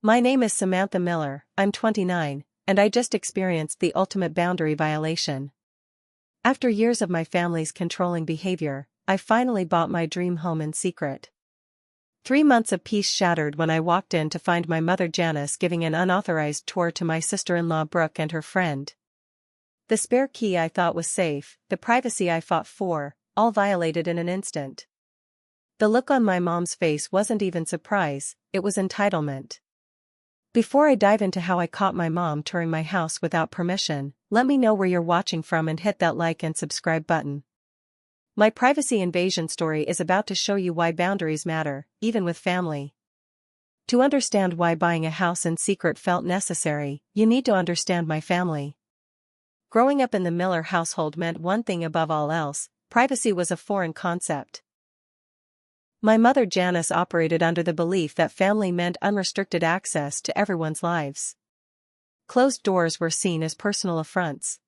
My name is Samantha Miller, I'm 29, and I just experienced the ultimate boundary violation. After years of my family's controlling behavior, I finally bought my dream home in secret. 3 months of peace shattered when I walked in to find my mother Janice giving an unauthorized tour to my sister-in-law Brooke and her friend. The spare key I thought was safe, the privacy I fought for, all violated in an instant. The look on my mom's face wasn't even surprise, it was entitlement. Before I dive into how I caught my mom touring my house without permission, let me know where you're watching from and hit that like and subscribe button. My privacy invasion story is about to show you why boundaries matter, even with family. To understand why buying a house in secret felt necessary, you need to understand my family. Growing up in the Miller household meant one thing above all else: privacy was a foreign concept. My mother Janice operated under the belief that family meant unrestricted access to everyone's lives. Closed doors were seen as personal affronts.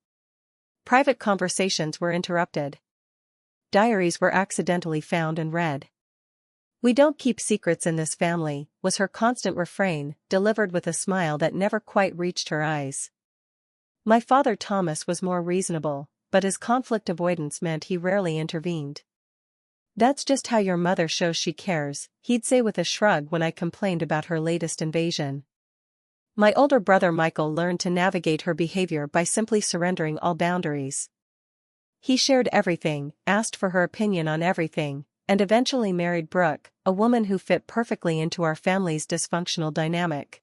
Private conversations were interrupted. Diaries were accidentally found and read. "We don't keep secrets in this family," was her constant refrain, delivered with a smile that never quite reached her eyes. My father Thomas was more reasonable, but his conflict avoidance meant he rarely intervened. "That's just how your mother shows she cares," he'd say with a shrug when I complained about her latest invasion. My older brother Michael learned to navigate her behavior by simply surrendering all boundaries. He shared everything, asked for her opinion on everything, and eventually married Brooke, a woman who fit perfectly into our family's dysfunctional dynamic.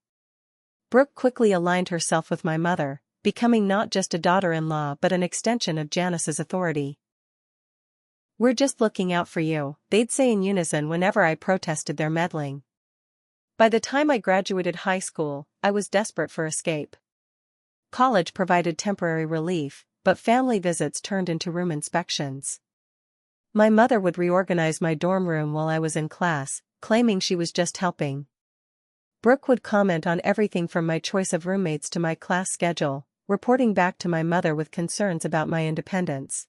Brooke quickly aligned herself with my mother, becoming not just a daughter-in-law but an extension of Janice's authority. "We're just looking out for you," they'd say in unison whenever I protested their meddling. By the time I graduated high school, I was desperate for escape. College provided temporary relief, but family visits turned into room inspections. My mother would reorganize my dorm room while I was in class, claiming she was just helping. Brooke would comment on everything from my choice of roommates to my class schedule, reporting back to my mother with concerns about my independence.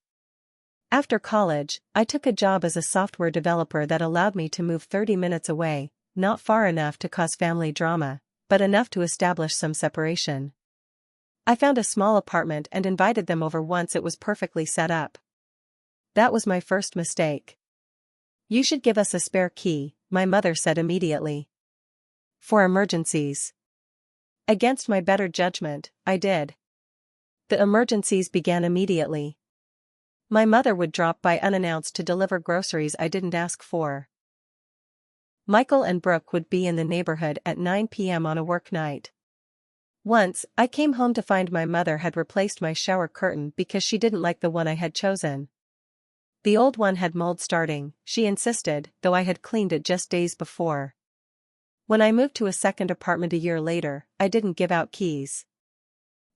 After college, I took a job as a software developer that allowed me to move 30 minutes away, not far enough to cause family drama, but enough to establish some separation. I found a small apartment and invited them over once it was perfectly set up. That was my first mistake. "You should give us a spare key," my mother said immediately. "For emergencies." Against my better judgment, I did. The emergencies began immediately. My mother would drop by unannounced to deliver groceries I didn't ask for. Michael and Brooke would be in the neighborhood at 9 p.m. on a work night. Once, I came home to find my mother had replaced my shower curtain because she didn't like the one I had chosen. The old one had mold starting, she insisted, though I had cleaned it just days before. When I moved to a second apartment a year later, I didn't give out keys.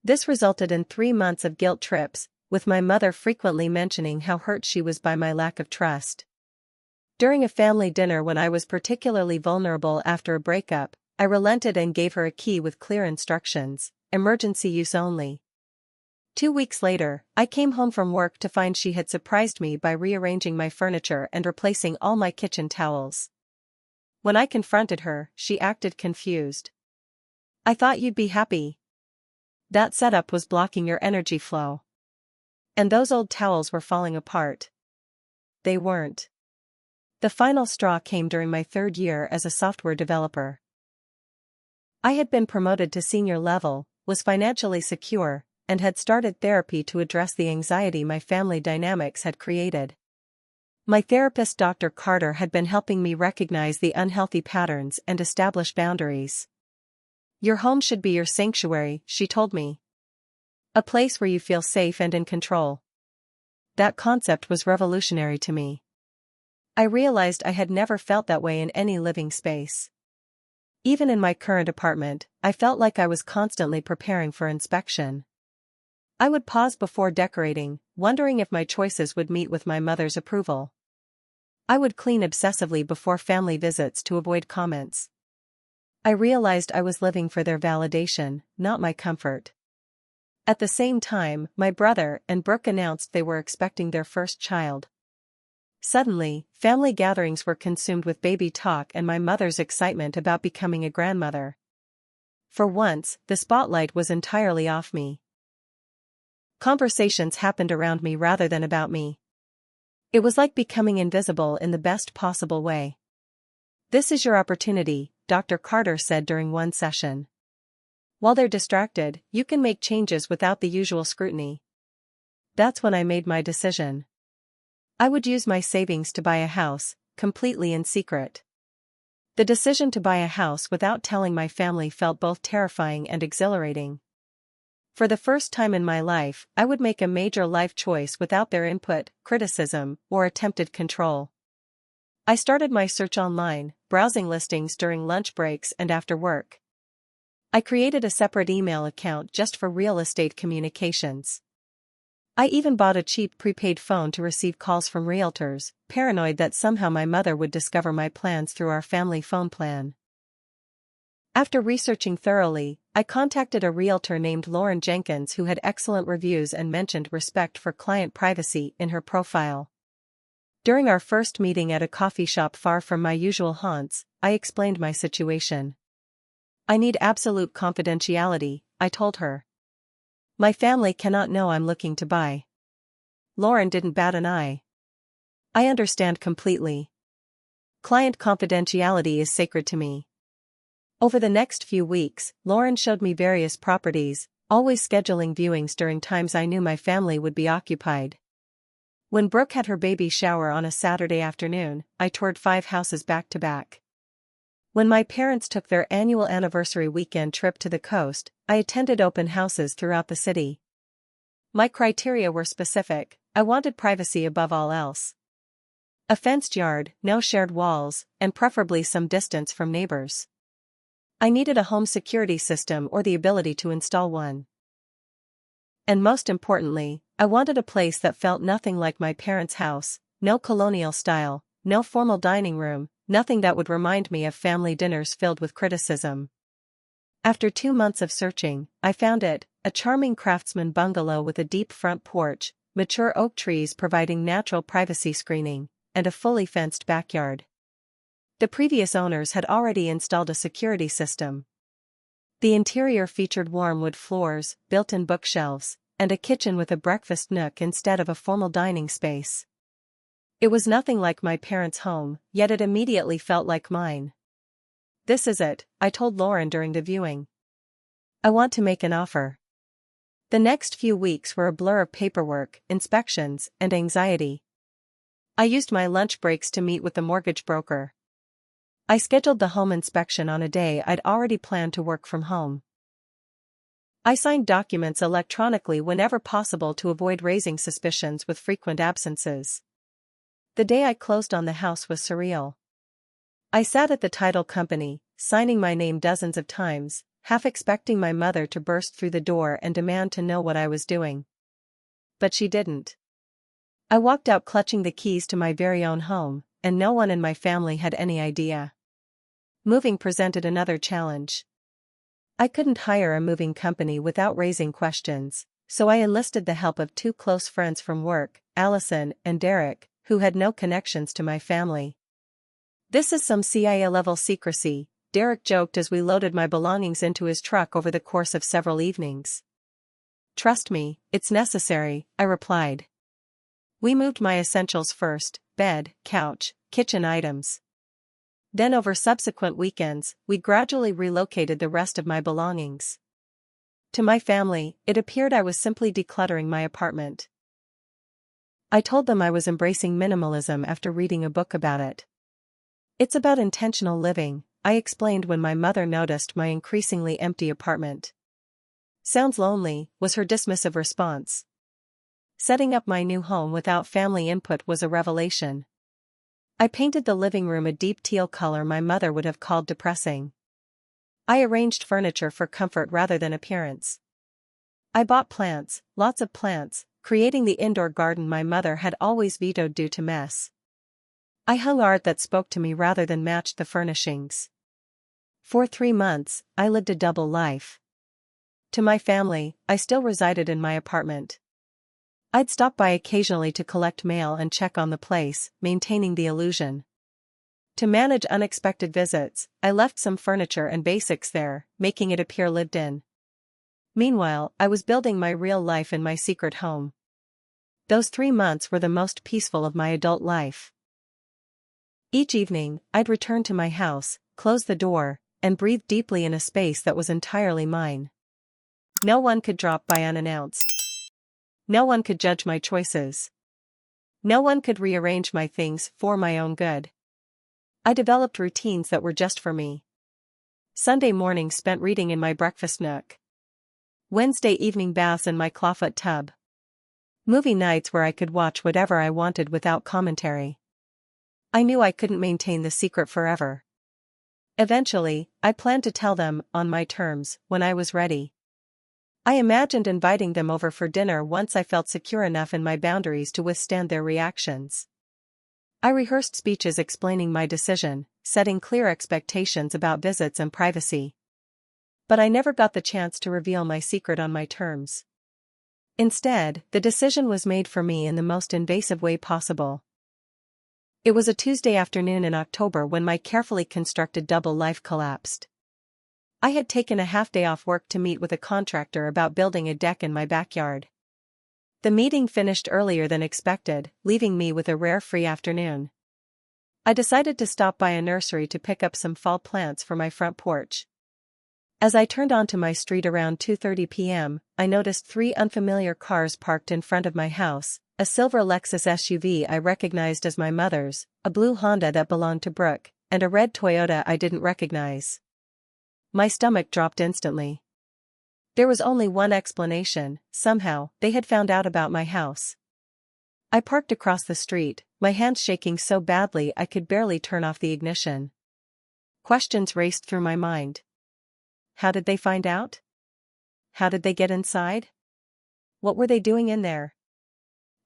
This resulted in 3 months of guilt trips, with my mother frequently mentioning how hurt she was by my lack of trust. During a family dinner when I was particularly vulnerable after a breakup, I relented and gave her a key with clear instructions: emergency use only. 2 weeks later, I came home from work to find she had surprised me by rearranging my furniture and replacing all my kitchen towels. When I confronted her, she acted confused. "I thought you'd be happy. That setup was blocking your energy flow. And those old towels were falling apart." They weren't. The final straw came during my 3rd year as a software developer. I had been promoted to senior level, was financially secure, and had started therapy to address the anxiety my family dynamics had created. My therapist Dr. Carter had been helping me recognize the unhealthy patterns and establish boundaries. "Your home should be your sanctuary," she told me. "A place where you feel safe and in control." That concept was revolutionary to me. I realized I had never felt that way in any living space. Even in my current apartment, I felt like I was constantly preparing for inspection. I would pause before decorating, wondering if my choices would meet with my mother's approval. I would clean obsessively before family visits to avoid comments. I realized I was living for their validation, not my comfort. At the same time, my brother and Brooke announced they were expecting their first child. Suddenly, family gatherings were consumed with baby talk and my mother's excitement about becoming a grandmother. For once, the spotlight was entirely off me. Conversations happened around me rather than about me. It was like becoming invisible in the best possible way. "This is your opportunity," Dr. Carter said during one session. "While they're distracted, you can make changes without the usual scrutiny." That's when I made my decision. I would use my savings to buy a house, completely in secret. The decision to buy a house without telling my family felt both terrifying and exhilarating. For the first time in my life, I would make a major life choice without their input, criticism, or attempted control. I started my search online, browsing listings during lunch breaks and after work. I created a separate email account just for real estate communications. I even bought a cheap prepaid phone to receive calls from realtors, paranoid that somehow my mother would discover my plans through our family phone plan. After researching thoroughly, I contacted a realtor named Lauren Jenkins who had excellent reviews and mentioned respect for client privacy in her profile. During our first meeting at a coffee shop far from my usual haunts, I explained my situation. "I need absolute confidentiality," I told her. "My family cannot know I'm looking to buy." Lauren didn't bat an eye. "I understand completely. Client confidentiality is sacred to me." Over the next few weeks, Lauren showed me various properties, always scheduling viewings during times I knew my family would be occupied. When Brooke had her baby shower on a Saturday afternoon, I toured 5 houses back to back. When my parents took their annual anniversary weekend trip to the coast, I attended open houses throughout the city. My criteria were specific. I wanted privacy above all else. A fenced yard, no shared walls, and preferably some distance from neighbors. I needed a home security system or the ability to install one. And most importantly, I wanted a place that felt nothing like my parents' house, no colonial style, no formal dining room, nothing that would remind me of family dinners filled with criticism. After 2 months of searching, I found it, a charming craftsman bungalow with a deep front porch, mature oak trees providing natural privacy screening, and a fully fenced backyard. The previous owners had already installed a security system. The interior featured warm wood floors, built-in bookshelves, and a kitchen with a breakfast nook instead of a formal dining space. It was nothing like my parents' home, yet it immediately felt like mine. "This is it," I told Lauren during the viewing. "I want to make an offer." The next few weeks were a blur of paperwork, inspections, and anxiety. I used my lunch breaks to meet with the mortgage broker. I scheduled the home inspection on a day I'd already planned to work from home. I signed documents electronically whenever possible to avoid raising suspicions with frequent absences. The day I closed on the house was surreal. I sat at the title company, signing my name dozens of times, half expecting my mother to burst through the door and demand to know what I was doing. But she didn't. I walked out clutching the keys to my very own home, and no one in my family had any idea. Moving presented another challenge. I couldn't hire a moving company without raising questions, so I enlisted the help of 2 close friends from work, Allison and Derek, who had no connections to my family. "This is some CIA-level secrecy," Derek joked as we loaded my belongings into his truck over the course of several evenings. "Trust me, it's necessary," I replied. We moved my essentials first: bed, couch, kitchen items. Then over subsequent weekends, we gradually relocated the rest of my belongings. To my family, it appeared I was simply decluttering my apartment. I told them I was embracing minimalism after reading a book about it. "It's about intentional living," I explained when my mother noticed my increasingly empty apartment. "Sounds lonely," was her dismissive response. Setting up my new home without family input was a revelation. I painted the living room a deep teal color my mother would have called depressing. I arranged furniture for comfort rather than appearance. I bought plants, lots of plants, creating the indoor garden my mother had always vetoed due to mess. I hung art that spoke to me rather than matched the furnishings. For 3 months, I lived a double life. To my family, I still resided in my apartment. I'd stop by occasionally to collect mail and check on the place, maintaining the illusion. To manage unexpected visits, I left some furniture and basics there, making it appear lived in. Meanwhile, I was building my real life in my secret home. Those 3 months were the most peaceful of my adult life. Each evening, I'd return to my house, close the door, and breathe deeply in a space that was entirely mine. No one could drop by unannounced. No one could judge my choices. No one could rearrange my things for my own good. I developed routines that were just for me. Sunday mornings spent reading in my breakfast nook. Wednesday evening baths in my clawfoot tub. Movie nights where I could watch whatever I wanted without commentary. I knew I couldn't maintain the secret forever. Eventually, I planned to tell them, on my terms, when I was ready. I imagined inviting them over for dinner once I felt secure enough in my boundaries to withstand their reactions. I rehearsed speeches explaining my decision, setting clear expectations about visits and privacy. But I never got the chance to reveal my secret on my terms. Instead, the decision was made for me in the most invasive way possible. It was a Tuesday afternoon in October when my carefully constructed double life collapsed. I had taken a half-day off work to meet with a contractor about building a deck in my backyard. The meeting finished earlier than expected, leaving me with a rare free afternoon. I decided to stop by a nursery to pick up some fall plants for my front porch. As I turned onto my street around 2:30 p.m., I noticed 3 unfamiliar cars parked in front of my house, a silver Lexus SUV I recognized as my mother's, a blue Honda that belonged to Brooke, and a red Toyota I didn't recognize. My stomach dropped instantly. There was only one explanation: somehow, they had found out about my house. I parked across the street, my hands shaking so badly I could barely turn off the ignition. Questions raced through my mind. How did they find out? How did they get inside? What were they doing in there?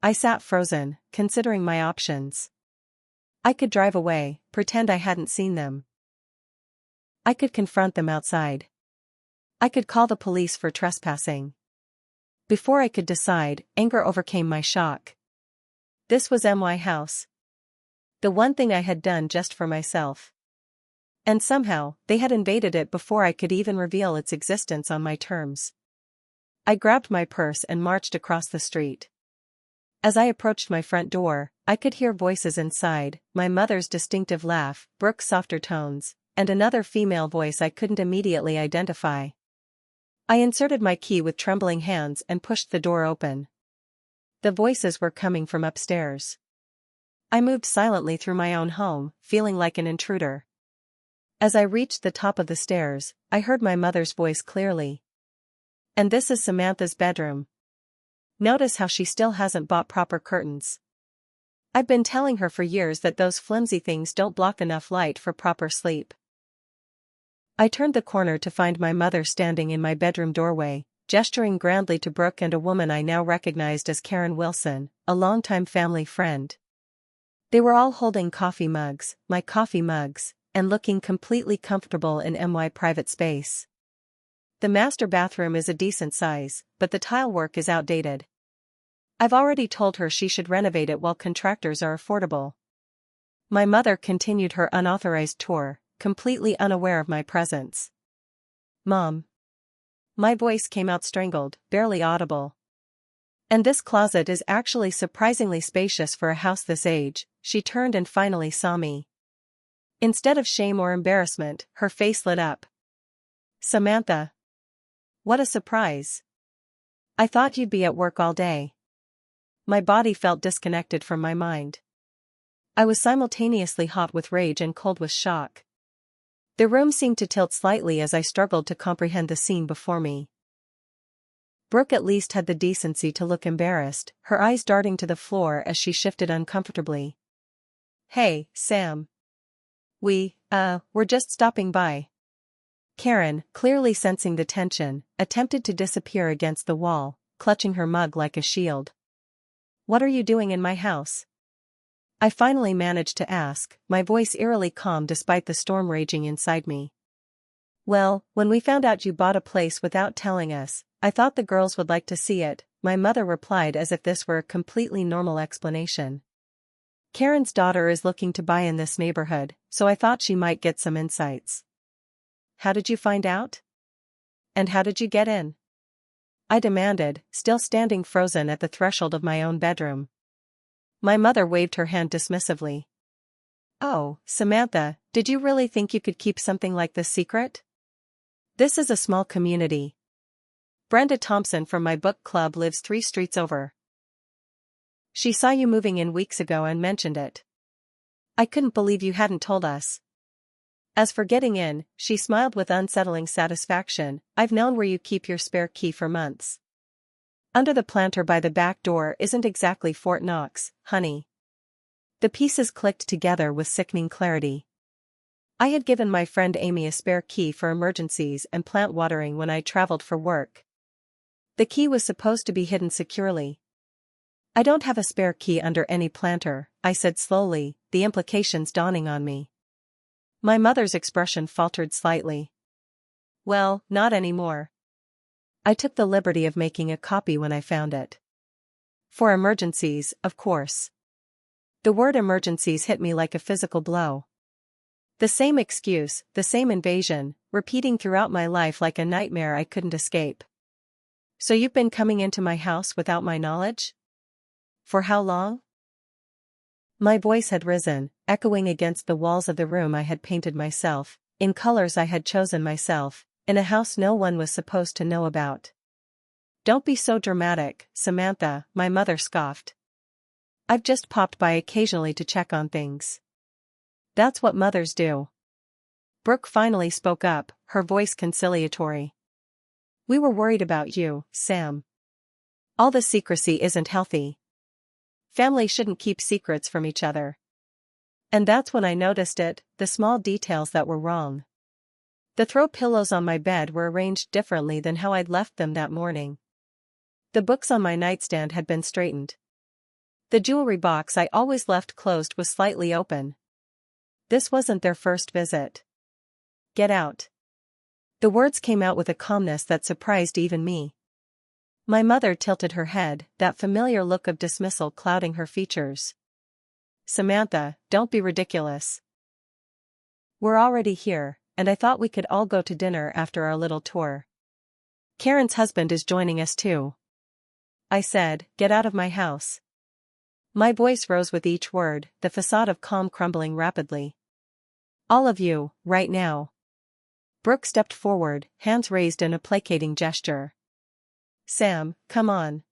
I sat frozen, considering my options. I could drive away, pretend I hadn't seen them. I could confront them outside. I could call the police for trespassing. Before I could decide, anger overcame my shock. This was my house. The one thing I had done just for myself. And somehow, they had invaded it before I could even reveal its existence on my terms. I grabbed my purse and marched across the street. As I approached my front door, I could hear voices inside, my mother's distinctive laugh, Brooke's softer tones, and another female voice I couldn't immediately identify. I inserted my key with trembling hands and pushed the door open. The voices were coming from upstairs. I moved silently through my own home, feeling like an intruder. As I reached the top of the stairs, I heard my mother's voice clearly. "And this is Samantha's bedroom. Notice how she still hasn't bought proper curtains. I've been telling her for years that those flimsy things don't block enough light for proper sleep." I turned the corner to find my mother standing in my bedroom doorway, gesturing grandly to Brooke and a woman I now recognized as Karen Wilson, a longtime family friend. They were all holding coffee mugs, my coffee mugs, and looking completely comfortable in my private space. The master bathroom is a decent size, but the tile work is outdated. I've already told her she should renovate it while contractors are affordable. My mother continued her unauthorized tour, completely unaware of my presence. "Mom." My voice came out strangled, barely audible. "And this closet is actually surprisingly spacious for a house this age." She turned and finally saw me. Instead of shame or embarrassment, her face lit up. "Samantha. What a surprise. I thought you'd be at work all day." My body felt disconnected from my mind. I was simultaneously hot with rage and cold with shock. The room seemed to tilt slightly as I struggled to comprehend the scene before me. Brooke at least had the decency to look embarrassed, her eyes darting to the floor as she shifted uncomfortably. "Hey, Sam. We're just stopping by." Karen, clearly sensing the tension, attempted to disappear against the wall, clutching her mug like a shield. "What are you doing in my house?" I finally managed to ask, my voice eerily calm despite the storm raging inside me. "Well, when we found out you bought a place without telling us, I thought the girls would like to see it," my mother replied as if this were a completely normal explanation. Karen's daughter is looking to buy in this neighborhood, so I thought she might get some insights. How did you find out? And how did you get in? I demanded, still standing frozen at the threshold of my own bedroom. My mother waved her hand dismissively. Oh, Samantha, did you really think you could keep something like this secret? This is a small community. Brenda Thompson from my book club lives 3 streets over. She saw you moving in weeks ago and mentioned it. I couldn't believe you hadn't told us. As for getting in, she smiled with unsettling satisfaction. I've known where you keep your spare key for months. Under the planter by the back door isn't exactly Fort Knox, honey. The pieces clicked together with sickening clarity. I had given my friend Amy a spare key for emergencies and plant watering when I traveled for work. The key was supposed to be hidden securely. I don't have a spare key under any planter, I said slowly, the implications dawning on me. My mother's expression faltered slightly. Well, not anymore. I took the liberty of making a copy when I found it. For emergencies, of course. The word emergencies hit me like a physical blow. The same excuse, the same invasion, repeating throughout my life like a nightmare I couldn't escape. So you've been coming into my house without my knowledge? For how long? My voice had risen, echoing against the walls of the room I had painted myself, in colors I had chosen myself, in a house no one was supposed to know about. Don't be so dramatic, Samantha, my mother scoffed. I've just popped by occasionally to check on things. That's what mothers do. Brooke finally spoke up, her voice conciliatory. We were worried about you, Sam. All the secrecy isn't healthy. Family shouldn't keep secrets from each other. And that's when I noticed it, the small details that were wrong. The throw pillows on my bed were arranged differently than how I'd left them that morning. The books on my nightstand had been straightened. The jewelry box I always left closed was slightly open. This wasn't their first visit. Get out. The words came out with a calmness that surprised even me. My mother tilted her head, that familiar look of dismissal clouding her features. Samantha, don't be ridiculous. We're already here, and I thought we could all go to dinner after our little tour. Karen's husband is joining us too. I said, get out of my house. My voice rose with each word, the facade of calm crumbling rapidly. All of you, right now. Brooke stepped forward, hands raised in a placating gesture. Sam, come on.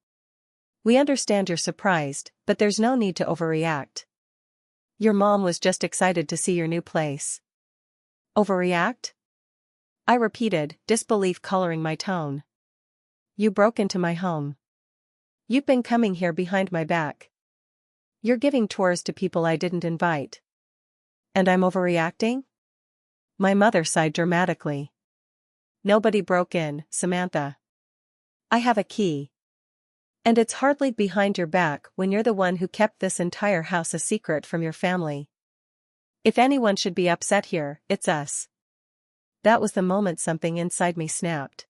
We understand you're surprised, but there's no need to overreact. Your mom was just excited to see your new place. Overreact? I repeated, disbelief coloring my tone. You broke into my home. You've been coming here behind my back. You're giving tours to people I didn't invite. And I'm overreacting? My mother sighed dramatically. Nobody broke in, Samantha. I have a key. And it's hardly behind your back when you're the one who kept this entire house a secret from your family. If anyone should be upset here, it's us. That was the moment something inside me snapped.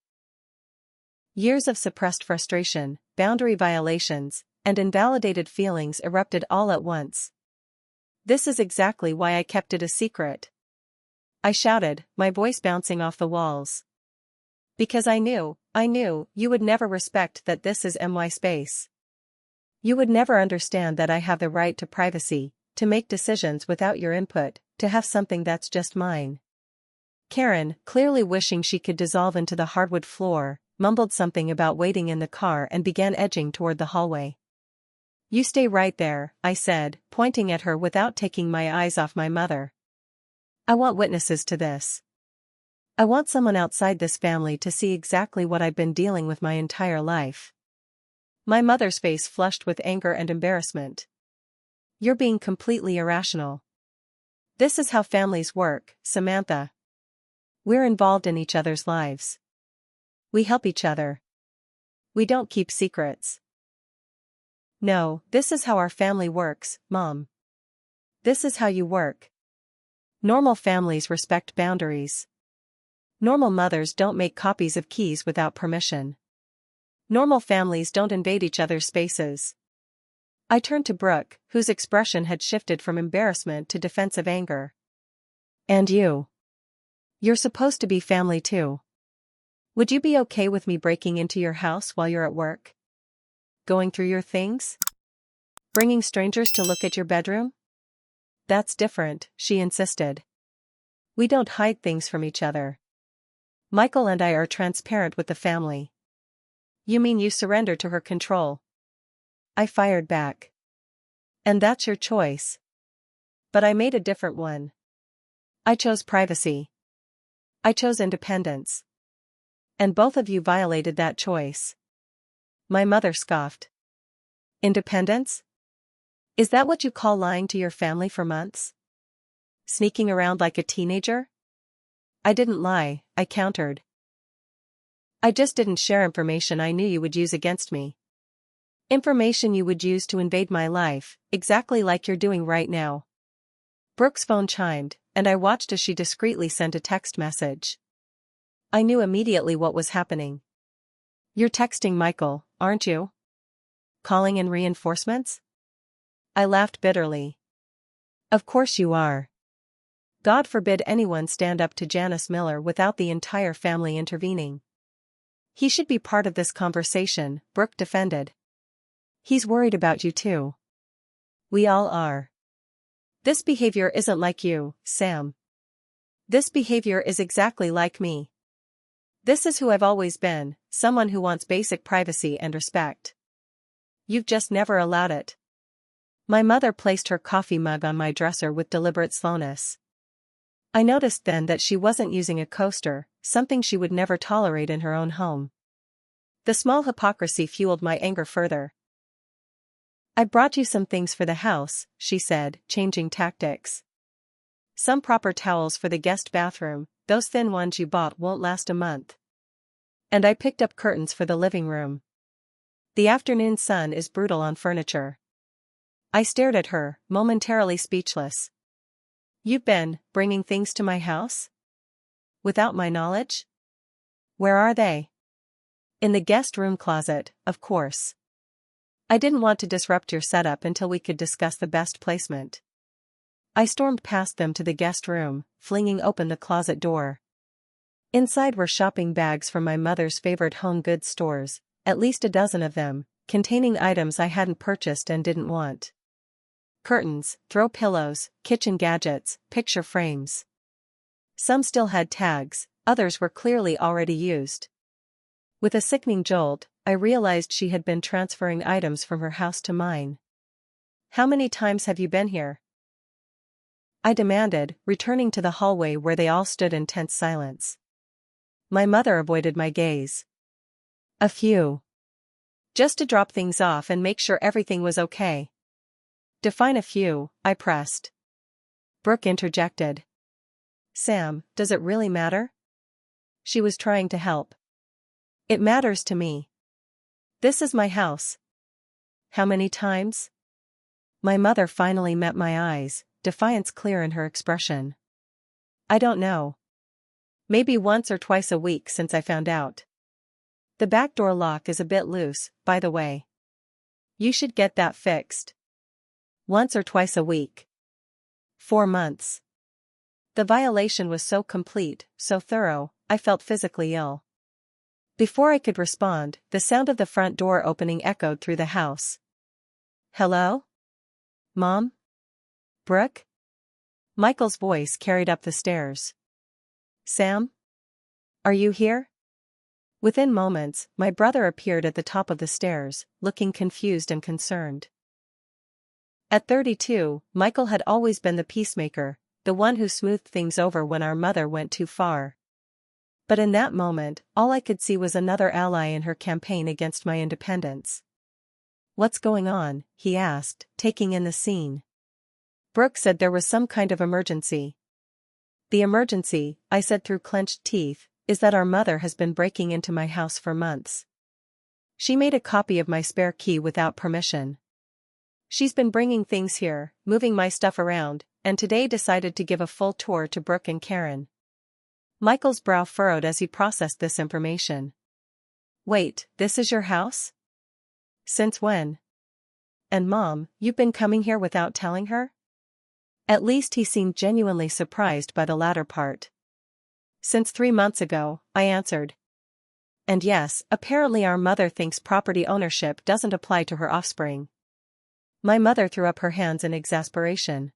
Years of suppressed frustration, boundary violations, and invalidated feelings erupted all at once. This is exactly why I kept it a secret. I shouted, my voice bouncing off the walls. Because I knew you would never respect that this is my space. You would never understand that I have the right to privacy, to make decisions without your input, to have something that's just mine. Karen, clearly wishing she could dissolve into the hardwood floor, mumbled something about waiting in the car and began edging toward the hallway. You stay right there, I said, pointing at her without taking my eyes off my mother. I want witnesses to this. I want someone outside this family to see exactly what I've been dealing with my entire life. My mother's face flushed with anger and embarrassment. You're being completely irrational. This is how families work, Samantha. We're involved in each other's lives. We help each other. We don't keep secrets. No, this is how our family works, Mom. This is how you work. Normal families respect boundaries. Normal mothers don't make copies of keys without permission. Normal families don't invade each other's spaces. I turned to Brooke, whose expression had shifted from embarrassment to defensive anger. And you? You're supposed to be family too. Would you be okay with me breaking into your house while you're at work? Going through your things? Bringing strangers to look at your bedroom? That's different, she insisted. We don't hide things from each other. Michael and I are transparent with the family. You mean you surrender to her control? I fired back. And that's your choice. But I made a different one. I chose privacy. I chose independence. And both of you violated that choice. My mother scoffed. Independence? Is that what you call lying to your family for months? Sneaking around like a teenager? I didn't lie, I countered. I just didn't share information I knew you would use against me. Information you would use to invade my life, exactly like you're doing right now. Brooke's phone chimed, and I watched as she discreetly sent a text message. I knew immediately what was happening. You're texting Michael, aren't you? Calling in reinforcements? I laughed bitterly. Of course you are. God forbid anyone stand up to Janice Miller without the entire family intervening. He should be part of this conversation, Brooke defended. He's worried about you too. We all are. This behavior isn't like you, Sam. This behavior is exactly like me. This is who I've always been, someone who wants basic privacy and respect. You've just never allowed it. My mother placed her coffee mug on my dresser with deliberate slowness. I noticed then that she wasn't using a coaster, something she would never tolerate in her own home. The small hypocrisy fueled my anger further. I brought you some things for the house, she said, changing tactics. Some proper towels for the guest bathroom, those thin ones you bought won't last a month. And I picked up curtains for the living room. The afternoon sun is brutal on furniture. I stared at her, momentarily speechless. You've been bringing things to my house? Without my knowledge? Where are they? In the guest room closet, of course. I didn't want to disrupt your setup until we could discuss the best placement. I stormed past them to the guest room, flinging open the closet door. Inside were shopping bags from my mother's favorite home goods stores, at least a dozen of them, containing items I hadn't purchased and didn't want. Curtains, throw pillows, kitchen gadgets, picture frames. Some still had tags, others were clearly already used. With a sickening jolt, I realized she had been transferring items from her house to mine. How many times have you been here? I demanded, returning to the hallway where they all stood in tense silence. My mother avoided my gaze. A few. Just to drop things off and make sure everything was okay. Define a few, I pressed. Brooke interjected. Sam, does it really matter? She was trying to help. It matters to me. This is my house. How many times? My mother finally met my eyes, defiance clear in her expression. I don't know. Maybe once or twice a week since I found out. The back door lock is a bit loose, by the way. You should get that fixed. Once or twice a week. 4 months. The violation was so complete, so thorough, I felt physically ill. Before I could respond, the sound of the front door opening echoed through the house. Hello? Mom? Brooke? Michael's voice carried up the stairs. Sam? Are you here? Within moments, my brother appeared at the top of the stairs, looking confused and concerned. At 32, Michael had always been the peacemaker, the one who smoothed things over when our mother went too far. But in that moment, all I could see was another ally in her campaign against my independence. What's going on? He asked, taking in the scene. Brooke said there was some kind of emergency. The emergency, I said through clenched teeth, is that our mother has been breaking into my house for months. She made a copy of my spare key without permission. She's been bringing things here, moving my stuff around, and today decided to give a full tour to Brooke and Karen. Michael's brow furrowed as he processed this information. Wait, this is your house? Since when? "And Mom, you've been coming here without telling her?" At least he seemed genuinely surprised by the latter part. "Since 3 months ago," I answered. "And yes, apparently our mother thinks property ownership doesn't apply to her offspring." My mother threw up her hands in exasperation.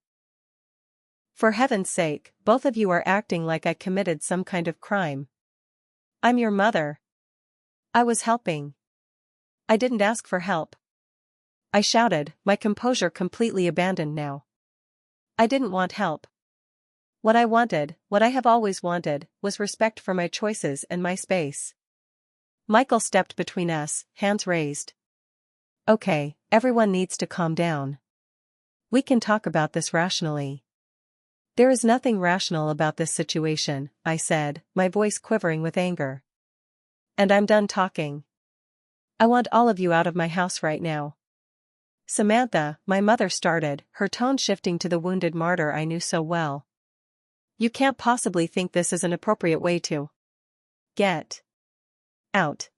"For heaven's sake, both of you are acting like I committed some kind of crime. I'm your mother. I was helping. I didn't ask for help," I shouted, my composure completely abandoned now. "I didn't want help. What I wanted, what I have always wanted, was respect for my choices and my space." Michael stepped between us, hands raised. "Okay, everyone needs to calm down. We can talk about this rationally." "There is nothing rational about this situation," I said, my voice quivering with anger. "And I'm done talking. I want all of you out of my house right now." "Samantha," my mother started, her tone shifting to the wounded martyr I knew so well. "You can't possibly think this is an appropriate way to get out."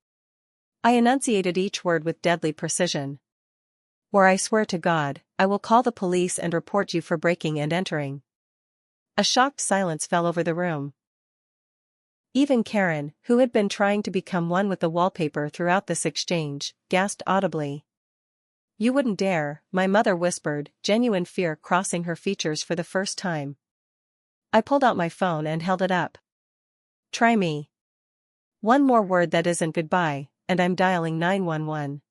I enunciated each word with deadly precision. "Or I swear to God, I will call the police and report you for breaking and entering." A shocked silence fell over the room. Even Karen, who had been trying to become one with the wallpaper throughout this exchange, gasped audibly. "You wouldn't dare," my mother whispered, genuine fear crossing her features for the first time. I pulled out my phone and held it up. "Try me. One more word that isn't goodbye, and I'm dialing 911.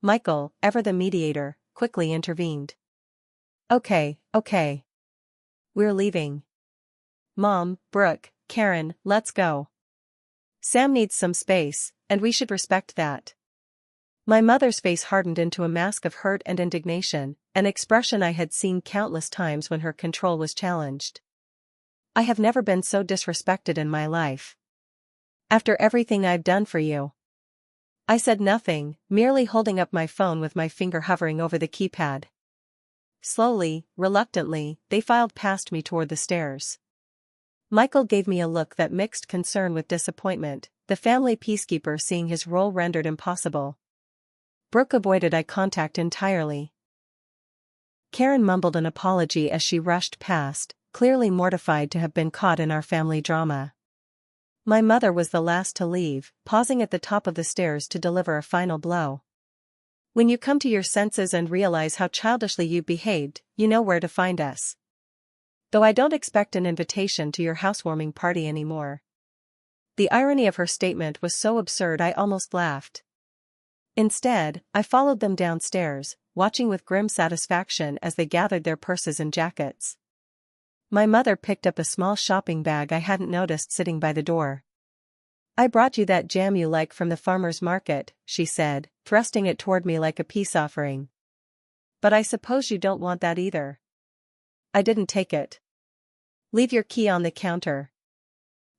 Michael, ever the mediator, quickly intervened. Okay. We're leaving. Mom, Brooke, Karen, let's go. Sam needs some space, and we should respect that." My mother's face hardened into a mask of hurt and indignation, an expression I had seen countless times when her control was challenged. "I have never been so disrespected in my life. After everything I've done for you." I said nothing, merely holding up my phone with my finger hovering over the keypad. Slowly, reluctantly, they filed past me toward the stairs. Michael gave me a look that mixed concern with disappointment, the family peacekeeper seeing his role rendered impossible. Brooke avoided eye contact entirely. Karen mumbled an apology as she rushed past, clearly mortified to have been caught in our family drama. My mother was the last to leave, pausing at the top of the stairs to deliver a final blow. "When you come to your senses and realize how childishly you behaved, you know where to find us. Though I don't expect an invitation to your housewarming party anymore." The irony of her statement was so absurd I almost laughed. Instead, I followed them downstairs, watching with grim satisfaction as they gathered their purses and jackets. My mother picked up a small shopping bag I hadn't noticed sitting by the door. "I brought you that jam you like from the farmer's market," she said, thrusting it toward me like a peace offering. "But I suppose you don't want that either." I didn't take it. "Leave your key on the counter."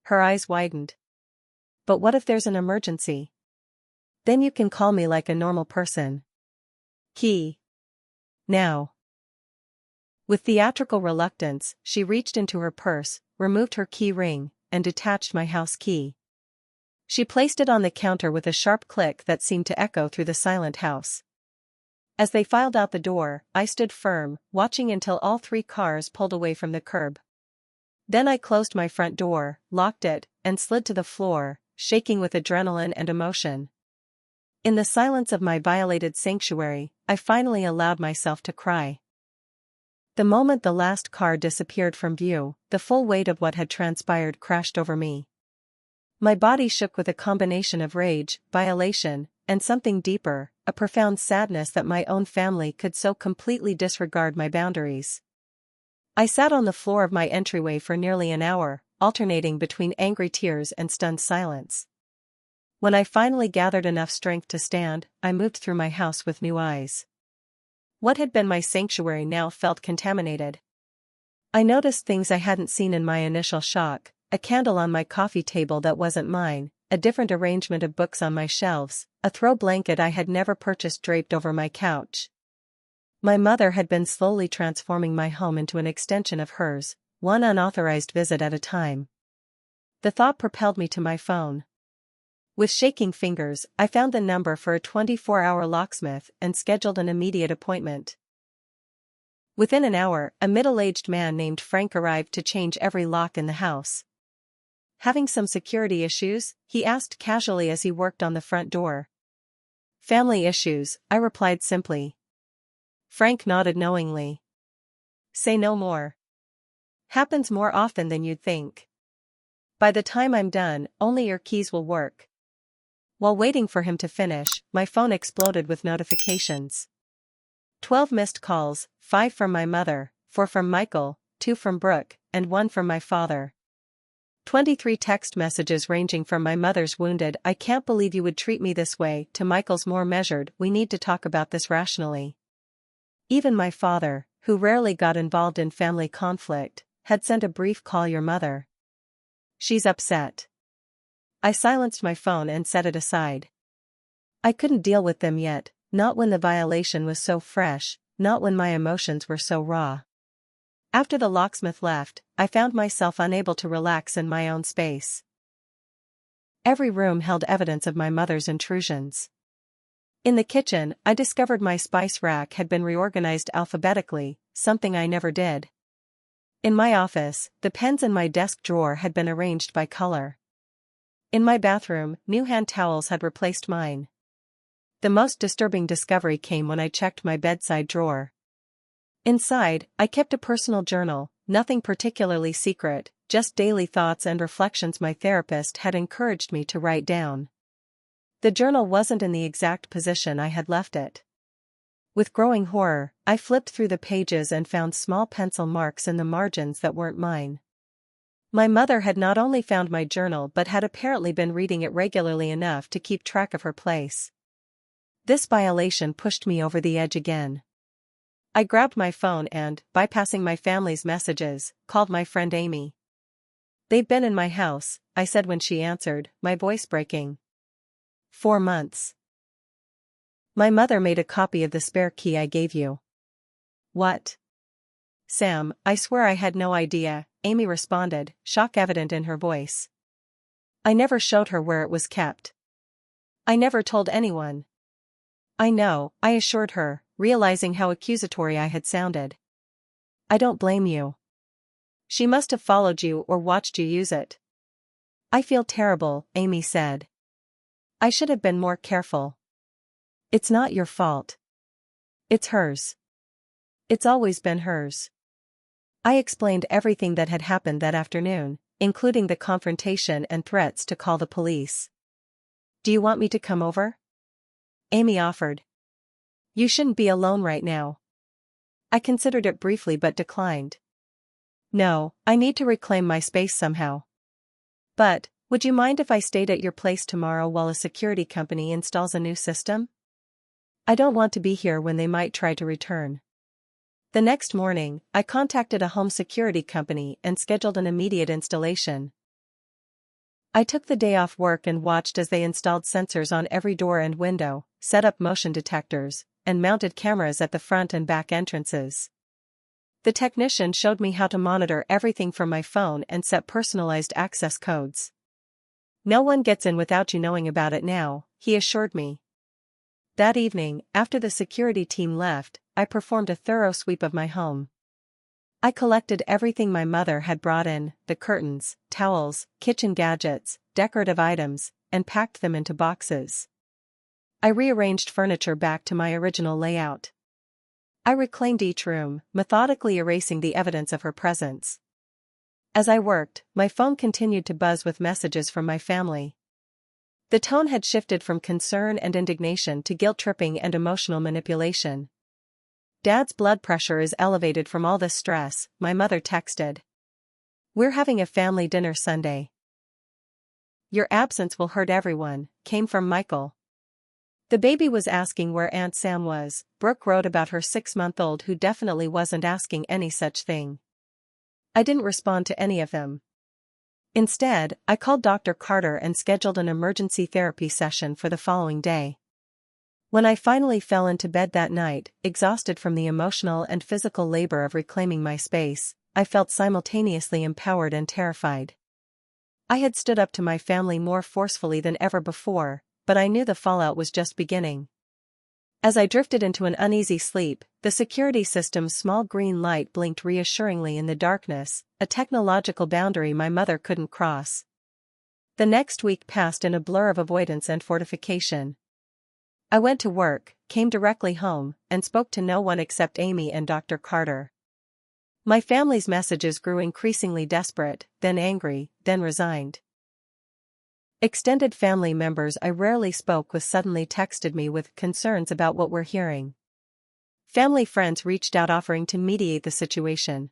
Her eyes widened. "But what if there's an emergency? Then you can call me like a normal person." "Key. Now." With theatrical reluctance, she reached into her purse, removed her key ring, and detached my house key. She placed it on the counter with a sharp click that seemed to echo through the silent house. As they filed out the door, I stood firm, watching until all 3 cars pulled away from the curb. Then I closed my front door, locked it, and slid to the floor, shaking with adrenaline and emotion. In the silence of my violated sanctuary, I finally allowed myself to cry. The moment the last car disappeared from view, the full weight of what had transpired crashed over me. My body shook with a combination of rage, violation, and something deeper, a profound sadness that my own family could so completely disregard my boundaries. I sat on the floor of my entryway for nearly an hour, alternating between angry tears and stunned silence. When I finally gathered enough strength to stand, I moved through my house with new eyes. What had been my sanctuary now felt contaminated. I noticed things I hadn't seen in my initial shock: a candle on my coffee table that wasn't mine, a different arrangement of books on my shelves, a throw blanket I had never purchased draped over my couch. My mother had been slowly transforming my home into an extension of hers, one unauthorized visit at a time. The thought propelled me to my phone. With shaking fingers, I found the number for a 24-hour locksmith and scheduled an immediate appointment. Within an hour, a middle-aged man named Frank arrived to change every lock in the house. Having some security issues, he asked casually as he worked on the front door. Family issues, I replied simply. Frank nodded knowingly. Say no more. Happens more often than you'd think. By the time I'm done, only your keys will work. While waiting for him to finish, my phone exploded with notifications. 12 missed calls, 5 from my mother, 4 from Michael, 2 from Brooke, and 1 from my father. 23 text messages ranging from my mother's wounded "I can't believe you would treat me this way" to Michael's more measured "we need to talk about this rationally." Even my father, who rarely got involved in family conflict, had sent a brief "call your mother. She's upset." I silenced my phone and set it aside. I couldn't deal with them yet, not when the violation was so fresh, not when my emotions were so raw. After the locksmith left, I found myself unable to relax in my own space. Every room held evidence of my mother's intrusions. In the kitchen, I discovered my spice rack had been reorganized alphabetically, something I never did. In my office, the pens in my desk drawer had been arranged by color. In my bathroom, new hand towels had replaced mine. The most disturbing discovery came when I checked my bedside drawer. Inside, I kept a personal journal, nothing particularly secret, just daily thoughts and reflections my therapist had encouraged me to write down. The journal wasn't in the exact position I had left it. With growing horror, I flipped through the pages and found small pencil marks in the margins that weren't mine. My mother had not only found my journal but had apparently been reading it regularly enough to keep track of her place. This violation pushed me over the edge again. I grabbed my phone and, bypassing my family's messages, called my friend Amy. "They've been in my house," I said when she answered, my voice breaking. 4 months. My mother made a copy of the spare key I gave you. What? Sam, I swear I had no idea, Amy responded, shock evident in her voice. I never showed her where it was kept. I never told anyone. I know, I assured her, realizing how accusatory I had sounded. I don't blame you. She must have followed you or watched you use it. I feel terrible, Amy said. I should have been more careful. It's not your fault. It's hers. It's always been hers. I explained everything that had happened that afternoon, including the confrontation and threats to call the police. Do you want me to come over? Amy offered. You shouldn't be alone right now. I considered it briefly but declined. No, I need to reclaim my space somehow. But, would you mind if I stayed at your place tomorrow while a security company installs a new system? I don't want to be here when they might try to return. The next morning, I contacted a home security company and scheduled an immediate installation. I took the day off work and watched as they installed sensors on every door and window, set up motion detectors, and mounted cameras at the front and back entrances. The technician showed me how to monitor everything from my phone and set personalized access codes. No one gets in without you knowing about it now, he assured me. That evening, after the security team left, I performed a thorough sweep of my home. I collected everything my mother had brought in, the curtains, towels, kitchen gadgets, decorative items, and packed them into boxes. I rearranged furniture back to my original layout. I reclaimed each room, methodically erasing the evidence of her presence. As I worked, my phone continued to buzz with messages from my family. The tone had shifted from concern and indignation to guilt-tripping and emotional manipulation. Dad's blood pressure is elevated from all this stress, my mother texted. We're having a family dinner Sunday. Your absence will hurt everyone, came from Michael. The baby was asking where Aunt Sam was, Brooke wrote about her 6-month-old who definitely wasn't asking any such thing. I didn't respond to any of them. Instead, I called Dr. Carter and scheduled an emergency therapy session for the following day. When I finally fell into bed that night, exhausted from the emotional and physical labor of reclaiming my space, I felt simultaneously empowered and terrified. I had stood up to my family more forcefully than ever before, but I knew the fallout was just beginning. As I drifted into an uneasy sleep, the security system's small green light blinked reassuringly in the darkness, a technological boundary my mother couldn't cross. The next week passed in a blur of avoidance and fortification. I went to work, came directly home, and spoke to no one except Amy and Dr. Carter. My family's messages grew increasingly desperate, then angry, then resigned. Extended family members I rarely spoke with suddenly texted me with concerns about what we're hearing. Family friends reached out offering to mediate the situation.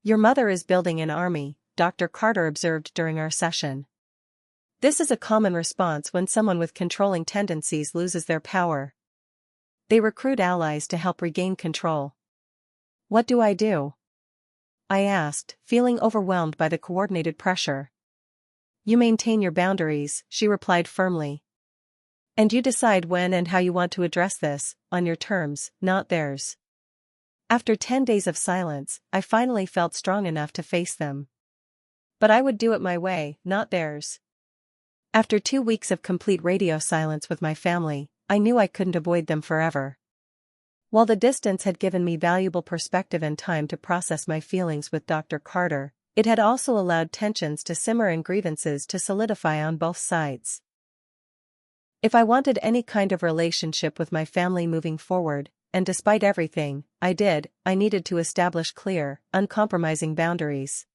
"Your mother is building an army," Dr. Carter observed during our session. This is a common response when someone with controlling tendencies loses their power. They recruit allies to help regain control. "What do I do?" I asked, feeling overwhelmed by the coordinated pressure. "You maintain your boundaries," she replied firmly. "And you decide when and how you want to address this, on your terms, not theirs." After 10 days of silence, I finally felt strong enough to face them. But I would do it my way, not theirs. After 2 weeks of complete radio silence with my family, I knew I couldn't avoid them forever. While the distance had given me valuable perspective and time to process my feelings with Dr. Carter, it had also allowed tensions to simmer and grievances to solidify on both sides. If I wanted any kind of relationship with my family moving forward, and despite everything I needed to establish clear, uncompromising boundaries.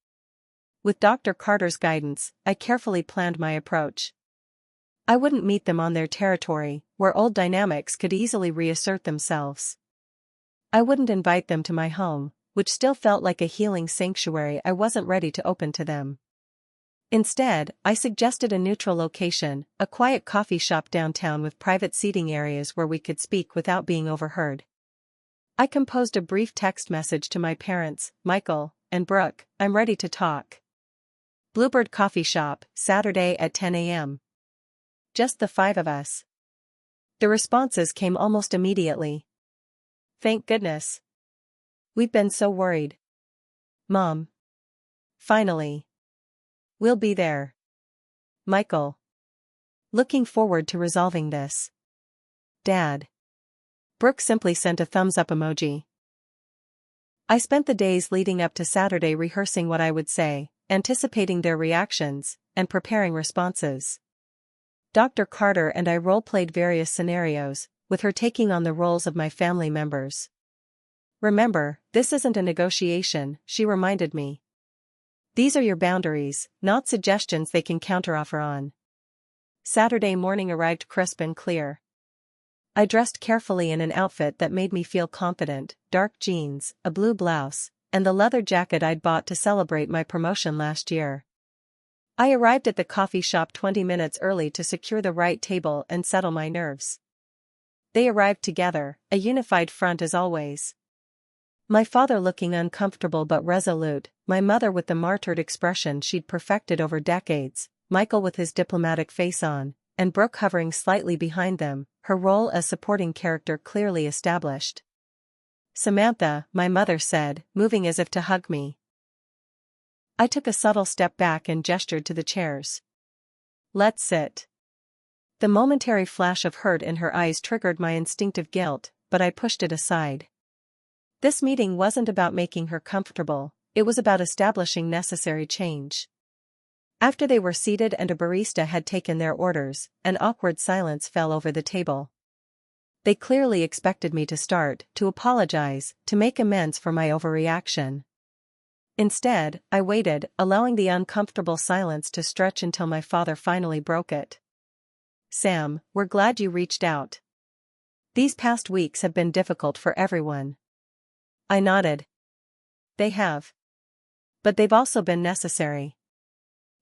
With Dr. Carter's guidance, I carefully planned my approach. I wouldn't meet them on their territory, where old dynamics could easily reassert themselves. I wouldn't invite them to my home, which still felt like a healing sanctuary I wasn't ready to open to them. Instead, I suggested a neutral location, a quiet coffee shop downtown with private seating areas where we could speak without being overheard. I composed a brief text message to my parents, Michael and Brooke, "I'm ready to talk. Bluebird Coffee Shop, Saturday at 10 a.m. Just the 5 of us." The responses came almost immediately. "Thank goodness. We've been so worried. Mom. Finally. We'll be there. Michael. Looking forward to resolving this. Dad." Brooke simply sent a thumbs up emoji. I spent the days leading up to Saturday rehearsing what I would say, anticipating their reactions, and preparing responses. Dr. Carter and I role-played various scenarios, with her taking on the roles of my family members. "Remember, this isn't a negotiation," she reminded me. "These are your boundaries, not suggestions they can counteroffer on." Saturday morning arrived crisp and clear. I dressed carefully in an outfit that made me feel confident: dark jeans, a blue blouse, and the leather jacket I'd bought to celebrate my promotion last year. I arrived at the coffee shop 20 minutes early to secure the right table and settle my nerves. They arrived together, a unified front as always. My father looking uncomfortable but resolute, my mother with the martyred expression she'd perfected over decades, Michael with his diplomatic face on, and Brooke hovering slightly behind them, her role as supporting character clearly established. "Samantha," my mother said, moving as if to hug me. I took a subtle step back and gestured to the chairs. "Let's sit." The momentary flash of hurt in her eyes triggered my instinctive guilt, but I pushed it aside. This meeting wasn't about making her comfortable, it was about establishing necessary change. After they were seated and a barista had taken their orders, an awkward silence fell over the table. They clearly expected me to start, to apologize, to make amends for my overreaction. Instead, I waited, allowing the uncomfortable silence to stretch until my father finally broke it. "Sam, we're glad you reached out. These past weeks have been difficult for everyone." I nodded. "They have. But they've also been necessary.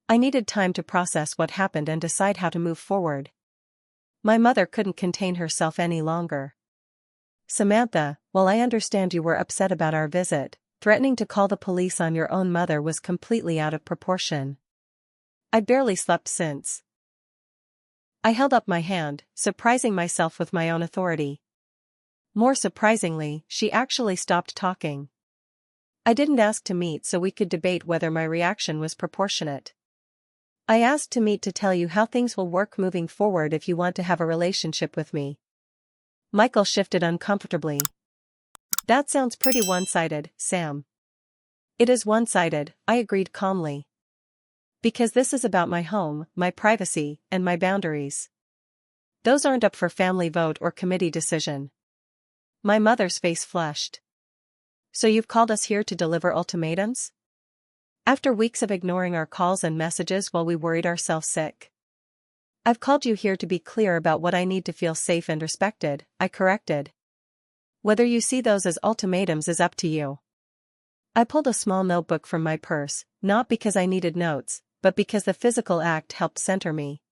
I needed time to process what happened and decide how to move forward." My mother couldn't contain herself any longer. "Samantha, while I understand you were upset about our visit, threatening to call the police on your own mother was completely out of proportion. I'd barely slept since." I held up my hand, surprising myself with my own authority. More surprisingly, she actually stopped talking. "I didn't ask to meet so we could debate whether my reaction was proportionate. I asked to meet to tell you how things will work moving forward if you want to have a relationship with me. Michael shifted uncomfortably. That sounds pretty one-sided, Sam. It is one-sided, I agreed calmly. Because this is about my home, my privacy, and my boundaries. Those aren't up for family vote or committee decision. My mother's face flushed. So you've called us here to deliver ultimatums? After weeks of ignoring our calls and messages while we worried ourselves sick. I've called you here to be clear about what I need to feel safe and respected, I corrected. Whether you see those as ultimatums is up to you. I pulled a small notebook from my purse, not because I needed notes, but because the physical act helped center me.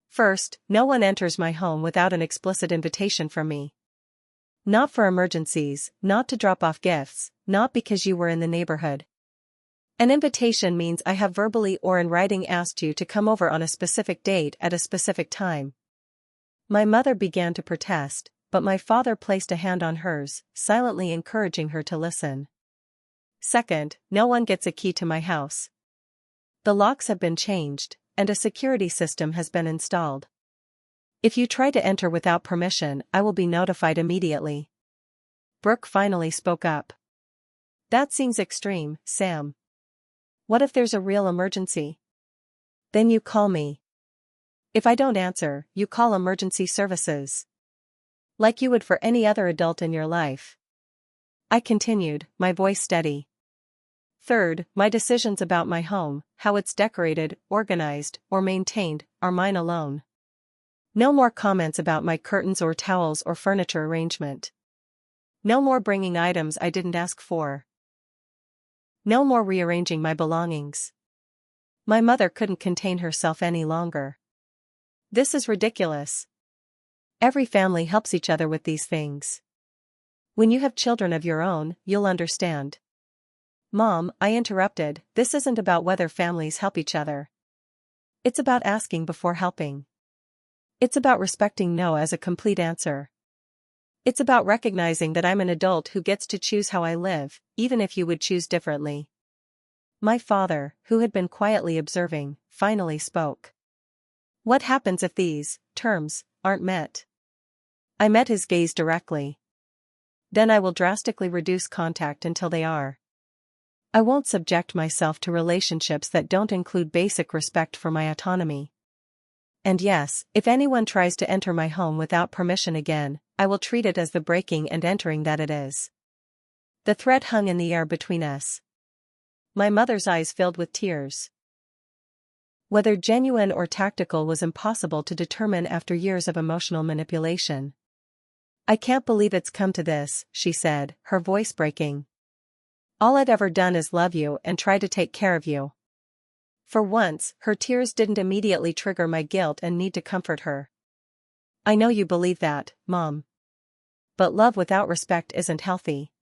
First, no one enters my home without an explicit invitation from me. Not for emergencies, not to drop off gifts, not because you were in the neighborhood. An invitation means I have verbally or in writing asked you to come over on a specific date at a specific time. My mother began to protest, but my father placed a hand on hers, silently encouraging her to listen. Second, no one gets a key to my house. The locks have been changed, and a security system has been installed. If you try to enter without permission, I will be notified immediately. Brooke finally spoke up. That seems extreme, Sam. What if there's a real emergency? Then you call me. If I don't answer, you call emergency services. Like you would for any other adult in your life. I continued, my voice steady. Third, my decisions about my home, how it's decorated, organized, or maintained, are mine alone. No more comments about my curtains or towels or furniture arrangement. No more bringing items I didn't ask for. No more rearranging my belongings. My mother couldn't contain herself any longer. This is ridiculous. Every family helps each other with these things. When you have children of your own, you'll understand. Mom, I interrupted, this isn't about whether families help each other. It's about asking before helping. It's about respecting no as a complete answer. It's about recognizing that I'm an adult who gets to choose how I live, even if you would choose differently. My father, who had been quietly observing, finally spoke. What happens if these terms aren't met? I met his gaze directly. Then I will drastically reduce contact until they are. I won't subject myself to relationships that don't include basic respect for my autonomy. And yes, if anyone tries to enter my home without permission again, I will treat it as the breaking and entering that it is. The threat hung in the air between us. My mother's eyes filled with tears. Whether genuine or tactical was impossible to determine after years of emotional manipulation. I can't believe it's come to this, she said, her voice breaking. All I've ever done is love you and try to take care of you. For once, her tears didn't immediately trigger my guilt and need to comfort her. I know you believe that, Mom. But love without respect isn't healthy.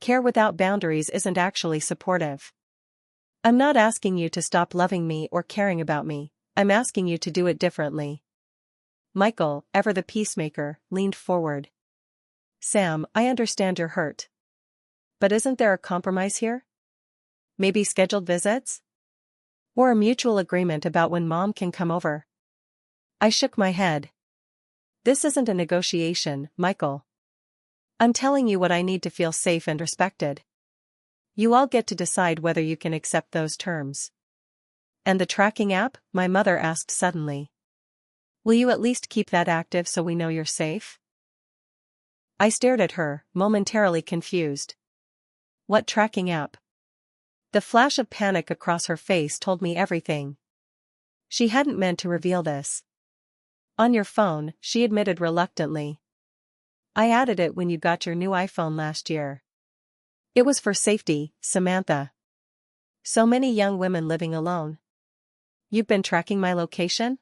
Care without boundaries isn't actually supportive. I'm not asking you to stop loving me or caring about me, I'm asking you to do it differently. Michael, ever the peacemaker, leaned forward. Sam, I understand you're hurt. But isn't there a compromise here? Maybe scheduled visits? Or a mutual agreement about when Mom can come over? I shook my head. This isn't a negotiation, Michael. I'm telling you what I need to feel safe and respected. You all get to decide whether you can accept those terms. And the tracking app? My mother asked suddenly. Will you at least keep that active so we know you're safe? I stared at her, momentarily confused. What tracking app? The flash of panic across her face told me everything. She hadn't meant to reveal this. On your phone, she admitted reluctantly. I added it when you got your new iPhone last year. It was for safety, Samantha. So many young women living alone. You've been tracking my location?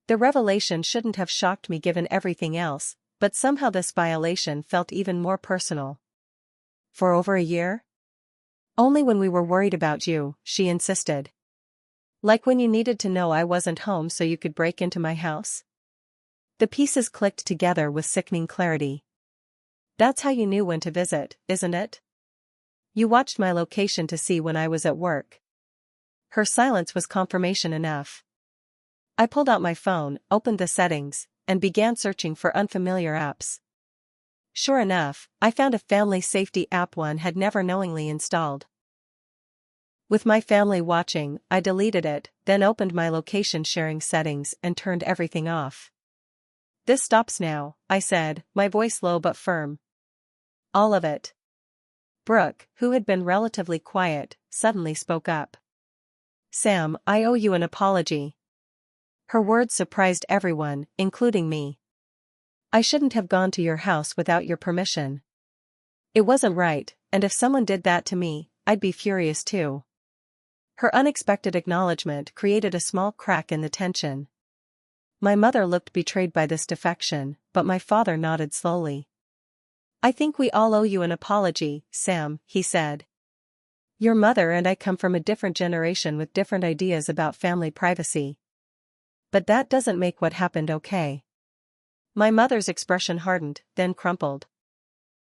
The revelation shouldn't have shocked me given everything else, but somehow this violation felt even more personal. For over a year? Only when we were worried about you, she insisted. Like when you needed to know I wasn't home so you could break into my house? The pieces clicked together with sickening clarity. That's how you knew when to visit, isn't it? You watched my location to see when I was at work. Her silence was confirmation enough. I pulled out my phone, opened the settings, and began searching for unfamiliar apps. Sure enough, I found a family safety app one had never knowingly installed. With my family watching, I deleted it, then opened my location sharing settings and turned everything off. "This stops now," I said, my voice low but firm. "All of it." Brooke, who had been relatively quiet, suddenly spoke up. "Sam, I owe you an apology." Her words surprised everyone, including me. "I shouldn't have gone to your house without your permission. It wasn't right, and if someone did that to me, I'd be furious too." Her unexpected acknowledgement created a small crack in the tension. My mother looked betrayed by this defection, but my father nodded slowly. "I think we all owe you an apology, Sam," he said. "Your mother and I come from a different generation with different ideas about family privacy. But that doesn't make what happened okay." My mother's expression hardened, then crumpled.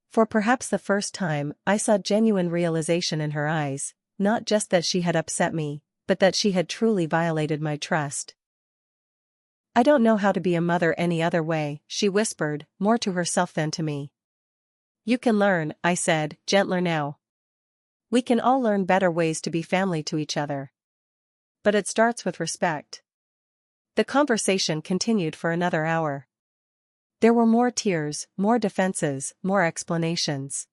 For perhaps the first time, I saw genuine realization in her eyes, not just that she had upset me, but that she had truly violated my trust. "I don't know how to be a mother any other way," she whispered, more to herself than to me. "You can learn," I said, gentler now. "We can all learn better ways to be family to each other. But it starts with respect." The conversation continued for another hour. There were more tears, more defenses, more explanations.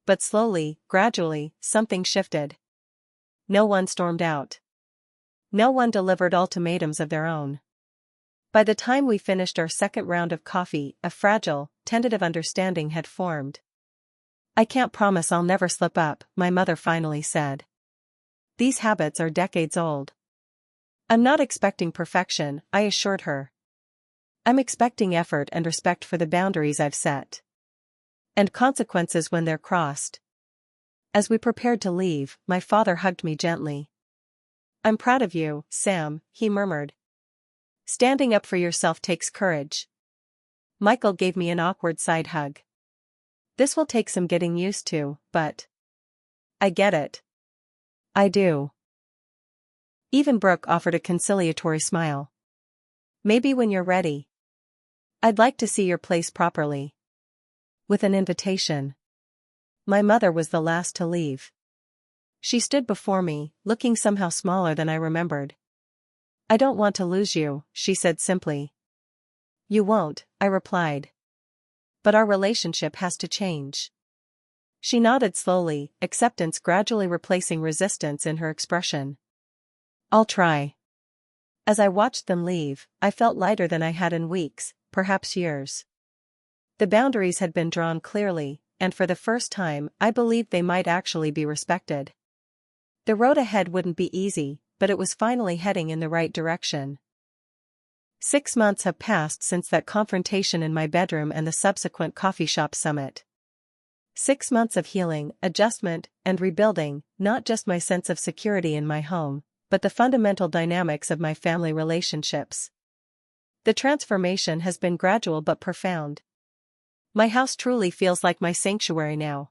But slowly, gradually, something shifted. No one stormed out. No one delivered ultimatums of their own. By the time we finished our second round of coffee, a fragile, tentative understanding had formed. "I can't promise I'll never slip up," my mother finally said. "These habits are decades old." "I'm not expecting perfection," I assured her. "I'm expecting effort and respect for the boundaries I've set. And consequences when they're crossed." As we prepared to leave, my father hugged me gently. "I'm proud of you, Sam," he murmured. "Standing up for yourself takes courage." Michael gave me an awkward side hug. "This will take some getting used to, but I get it." "I do." Even Brooke offered a conciliatory smile. "Maybe when you're ready. I'd like to see your place properly." With an invitation. My mother was the last to leave. She stood before me, looking somehow smaller than I remembered. "I don't want to lose you," she said simply. "You won't," I replied. "But our relationship has to change." She nodded slowly, acceptance gradually replacing resistance in her expression. "I'll try." As I watched them leave, I felt lighter than I had in weeks, perhaps years. The boundaries had been drawn clearly, and for the first time, I believed they might actually be respected. The road ahead wouldn't be easy, but it was finally heading in the right direction. 6 months have passed since that confrontation in my bedroom and the subsequent coffee shop summit. 6 months of healing, adjustment, and rebuilding, not just my sense of security in my home, but the fundamental dynamics of my family relationships. The transformation has been gradual but profound. My house truly feels like my sanctuary now.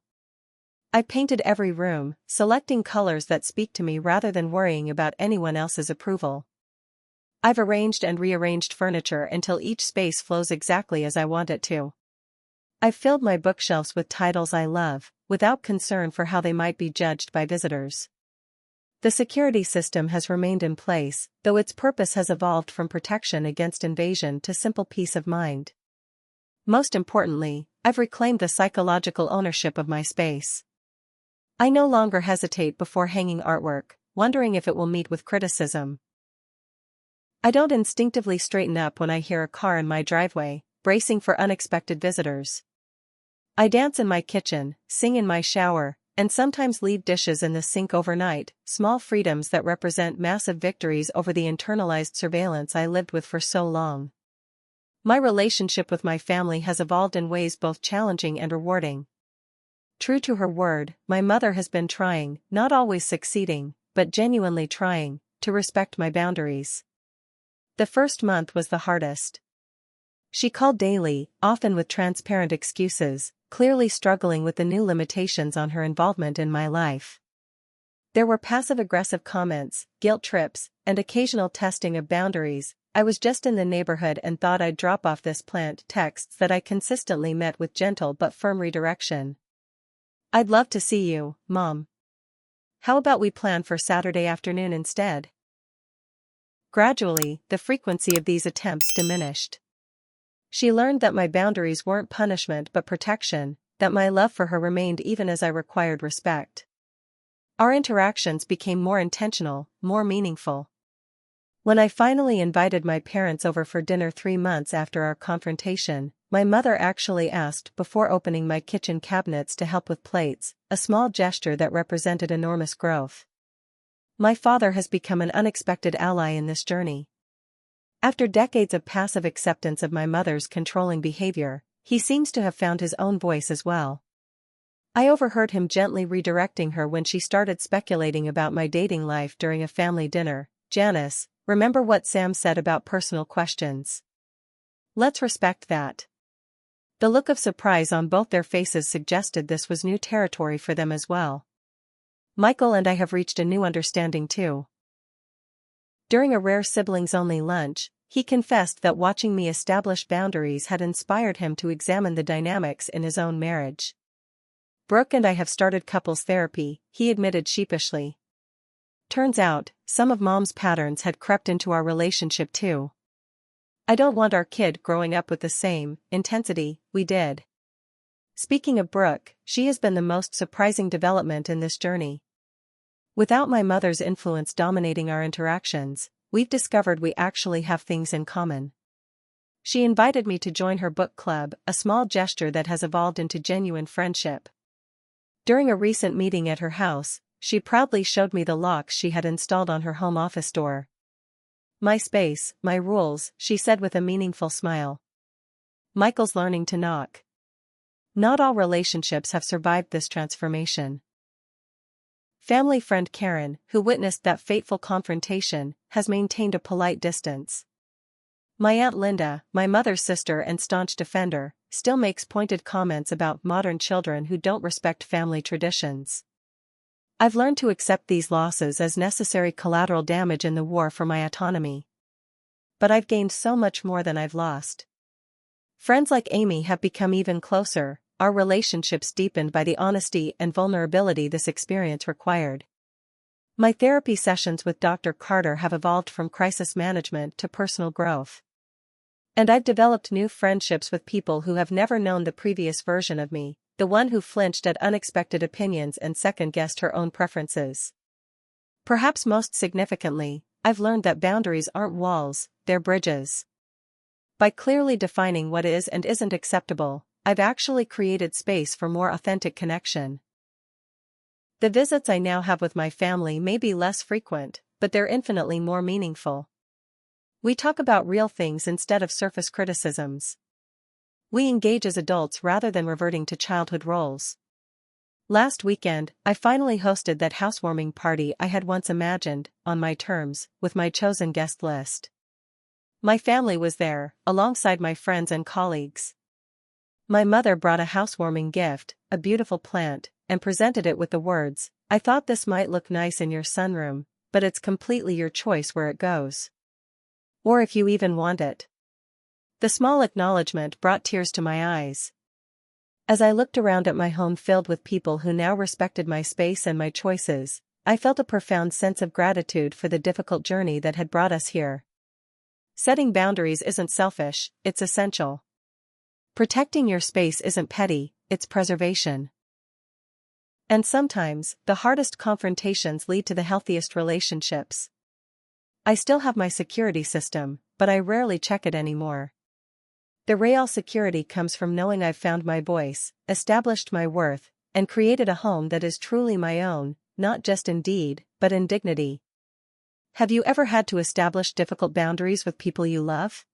I painted every room, selecting colors that speak to me rather than worrying about anyone else's approval. I've arranged and rearranged furniture until each space flows exactly as I want it to. I've filled my bookshelves with titles I love, without concern for how they might be judged by visitors. The security system has remained in place, though its purpose has evolved from protection against invasion to simple peace of mind. Most importantly, I've reclaimed the psychological ownership of my space. I no longer hesitate before hanging artwork, wondering if it will meet with criticism. I don't instinctively straighten up when I hear a car in my driveway, bracing for unexpected visitors. I dance in my kitchen, sing in my shower, and sometimes leave dishes in the sink overnight, small freedoms that represent massive victories over the internalized surveillance I lived with for so long. My relationship with my family has evolved in ways both challenging and rewarding. True to her word, my mother has been trying, not always succeeding, but genuinely trying, to respect my boundaries. The first month was the hardest. She called daily, often with transparent excuses, clearly struggling with the new limitations on her involvement in my life. There were passive-aggressive comments, guilt trips, and occasional testing of boundaries. I was just in the neighborhood and thought I'd drop off this plant texts that I consistently met with gentle but firm redirection. "I'd love to see you, Mom. How about we plan for Saturday afternoon instead?" Gradually, the frequency of these attempts diminished. She learned that my boundaries weren't punishment but protection, that my love for her remained even as I required respect. Our interactions became more intentional, more meaningful. When I finally invited my parents over for dinner 3 months after our confrontation, my mother actually asked before opening my kitchen cabinets to help with plates, a small gesture that represented enormous growth. My father has become an unexpected ally in this journey. After decades of passive acceptance of my mother's controlling behavior, he seems to have found his own voice as well. I overheard him gently redirecting her when she started speculating about my dating life during a family dinner. "Janice, remember what Sam said about personal questions? Let's respect that." The look of surprise on both their faces suggested this was new territory for them as well. Michael and I have reached a new understanding too. During a rare siblings-only lunch, he confessed that watching me establish boundaries had inspired him to examine the dynamics in his own marriage. "Brooke and I have started couples therapy," he admitted sheepishly. "Turns out, some of Mom's patterns had crept into our relationship too. I don't want our kid growing up with the same intensity we did." Speaking of Brooke, she has been the most surprising development in this journey. Without my mother's influence dominating our interactions, we've discovered we actually have things in common. She invited me to join her book club, a small gesture that has evolved into genuine friendship. During a recent meeting at her house, she proudly showed me the locks she had installed on her home office door. "My space, my rules," she said with a meaningful smile. Michael's learning to knock. Not all relationships have survived this transformation. Family friend Karen, who witnessed that fateful confrontation, has maintained a polite distance. My Aunt Linda, my mother's sister and staunch defender, still makes pointed comments about modern children who don't respect family traditions. I've learned to accept these losses as necessary collateral damage in the war for my autonomy. But I've gained so much more than I've lost. Friends like Amy have become even closer, our relationships deepened by the honesty and vulnerability this experience required. My therapy sessions with Dr. Carter have evolved from crisis management to personal growth. And I've developed new friendships with people who have never known the previous version of me, the one who flinched at unexpected opinions and second-guessed her own preferences. Perhaps most significantly, I've learned that boundaries aren't walls, they're bridges. By clearly defining what is and isn't acceptable, I've actually created space for more authentic connection. The visits I now have with my family may be less frequent, but they're infinitely more meaningful. We talk about real things instead of surface criticisms. We engage as adults rather than reverting to childhood roles. Last weekend, I finally hosted that housewarming party I had once imagined, on my terms, with my chosen guest list. My family was there, alongside my friends and colleagues. My mother brought a housewarming gift, a beautiful plant, and presented it with the words, "I thought this might look nice in your sunroom, but it's completely your choice where it goes. Or if you even want it." The small acknowledgement brought tears to my eyes. As I looked around at my home filled with people who now respected my space and my choices, I felt a profound sense of gratitude for the difficult journey that had brought us here. Setting boundaries isn't selfish, it's essential. Protecting your space isn't petty, it's preservation. And sometimes, the hardest confrontations lead to the healthiest relationships. I still have my security system, but I rarely check it anymore. The real security comes from knowing I've found my voice, established my worth, and created a home that is truly my own, not just in deed, but in dignity. Have you ever had to establish difficult boundaries with people you love?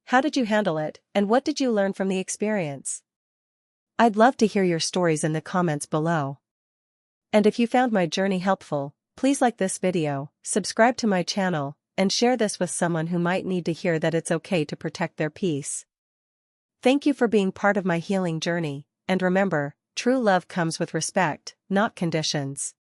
How did you handle it, and what did you learn from the experience? I'd love to hear your stories in the comments below. And if you found my journey helpful, please like this video, subscribe to my channel, and share this with someone who might need to hear that it's okay to protect their peace. Thank you for being part of my healing journey, and remember, true love comes with respect, not conditions.